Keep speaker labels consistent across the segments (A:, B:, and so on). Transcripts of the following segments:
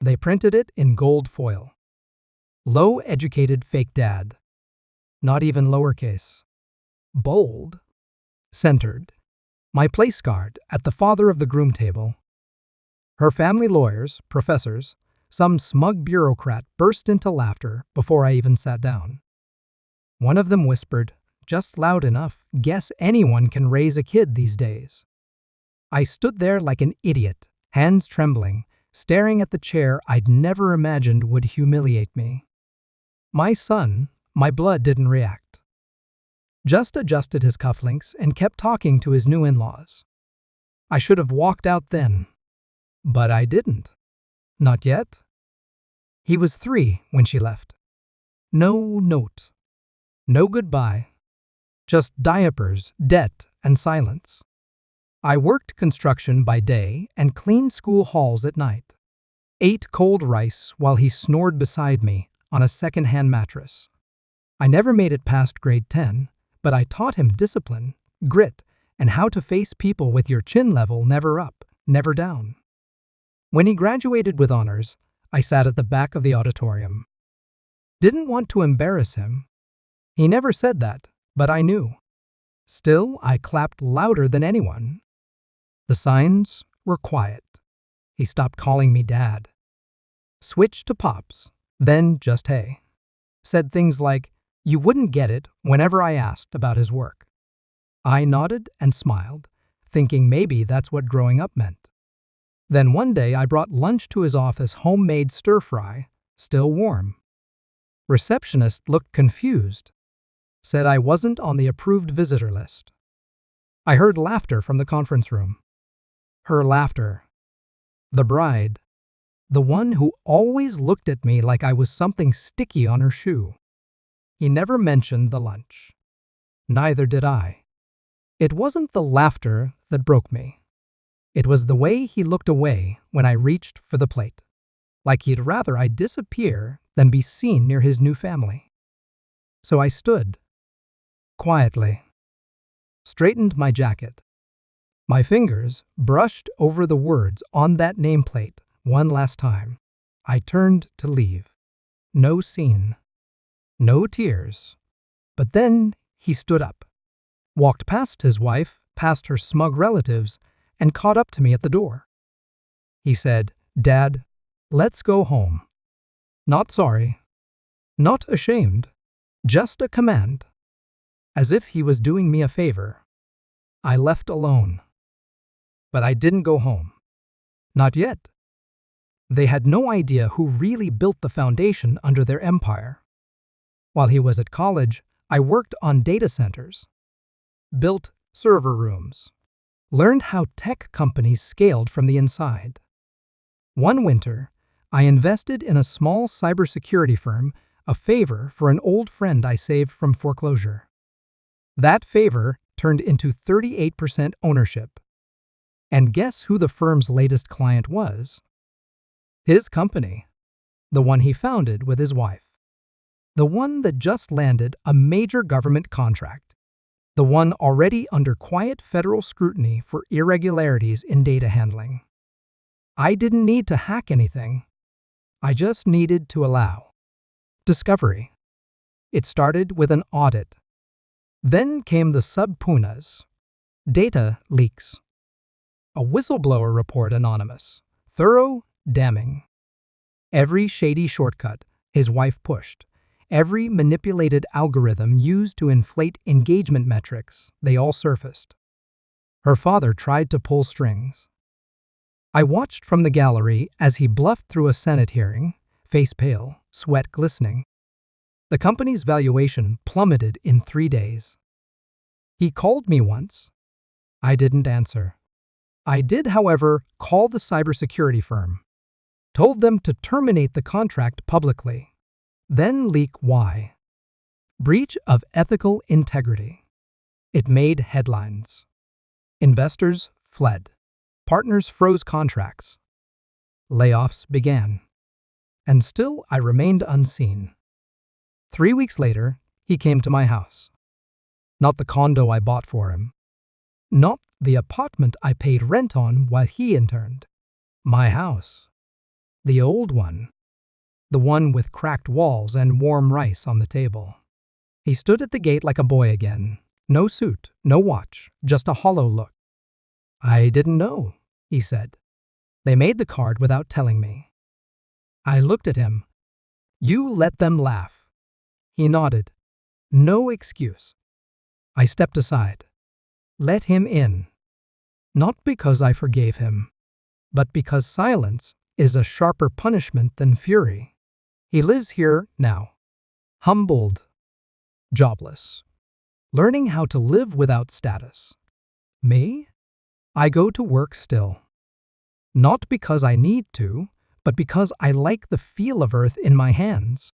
A: They printed it in gold foil. Low-educated fake dad. Not even lowercase. Bold. Centered. My place card at the father of the groom table. Her family lawyers, professors, some smug bureaucrat burst into laughter before I even sat down. One of them whispered, just loud enough, guess anyone can raise a kid these days. I stood there like an idiot, hands trembling, staring at the chair I'd never imagined would humiliate me. My son, my blood didn't react. Just adjusted his cufflinks and kept talking to his new in-laws. I should have walked out then, but I didn't. Not yet. He was 3 when she left. No note. No goodbye. Just diapers, debt, and silence. I worked construction by day and cleaned school halls at night. Ate cold rice while he snored beside me on a second-hand mattress. I never made it past grade 10, but I taught him discipline, grit, and how to face people with your chin level never up, never down. When he graduated with honors, I sat at the back of the auditorium. Didn't want to embarrass him. He never said that, but I knew. Still, I clapped louder than anyone. The signs were quiet. He stopped calling me Dad. Switched to Pops, then just hey. Said things like, you wouldn't get it whenever I asked about his work. I nodded and smiled, thinking maybe that's what growing up meant. Then one day I brought lunch to his office, homemade stir-fry, still warm. Receptionist looked confused. Said I wasn't on the approved visitor list. I heard laughter from the conference room. Her laughter. The bride. The one who always looked at me like I was something sticky on her shoe. He never mentioned the lunch. Neither did I. It wasn't the laughter that broke me. It was the way he looked away when I reached for the plate. Like he'd rather I disappear than be seen near his new family. So I stood. Quietly. Straightened my jacket. My fingers brushed over the words on that nameplate one last time. I turned to leave. No scene. No tears. But then he stood up. Walked past his wife, past her smug relatives, and caught up to me at the door. He said, Dad, let's go home. Not sorry. Not ashamed. Just a command. As if he was doing me a favor. I left alone. But I didn't go home. Not yet. They had no idea who really built the foundation under their empire. While he was at college, I worked on data centers. Built server rooms. Learned how tech companies scaled from the inside. One winter, I invested in a small cybersecurity firm, a favor for an old friend I saved from foreclosure. That favor turned into 38% ownership. And guess who the firm's latest client was? His company. The one he founded with his wife. The one that just landed a major government contract. The one already under quiet federal scrutiny for irregularities in data handling. I didn't need to hack anything. I just needed to allow. Discovery. It started with an audit. Then came the subpoenas. Data leaks. A whistleblower report anonymous. Thorough, damning. Every shady shortcut his wife pushed. Every manipulated algorithm used to inflate engagement metrics, they all surfaced. Her father tried to pull strings. I watched from the gallery as he bluffed through a Senate hearing, face pale, sweat glistening. The company's valuation plummeted in 3 days. He called me once. I didn't answer. I did, however, call the cybersecurity firm. Told them to terminate the contract publicly. Then leak why. Breach of ethical integrity. It made headlines. Investors fled. Partners froze contracts. Layoffs began. And still I remained unseen. 3 weeks later, he came to my house. Not the condo I bought for him. Not the apartment I paid rent on while he interned. My house. The old one. The one with cracked walls and warm rice on the table. He stood at the gate like a boy again. No suit, no watch, just a hollow look. "I didn't know," he said. "They made the card without telling me." I looked at him. "You let them laugh." He nodded. "No excuse." I stepped aside. Let him in. Not because I forgave him, but because silence is a sharper punishment than fury. He lives here now, humbled, jobless, learning how to live without status. Me? I go to work still. Not because I need to, but because I like the feel of earth in my hands.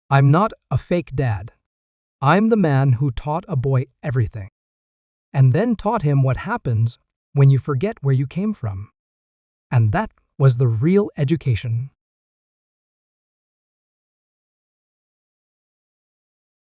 A: I'm not a fake dad. I'm the man who taught a boy everything, and then taught him what happens when you forget where you came from. And that was the real education.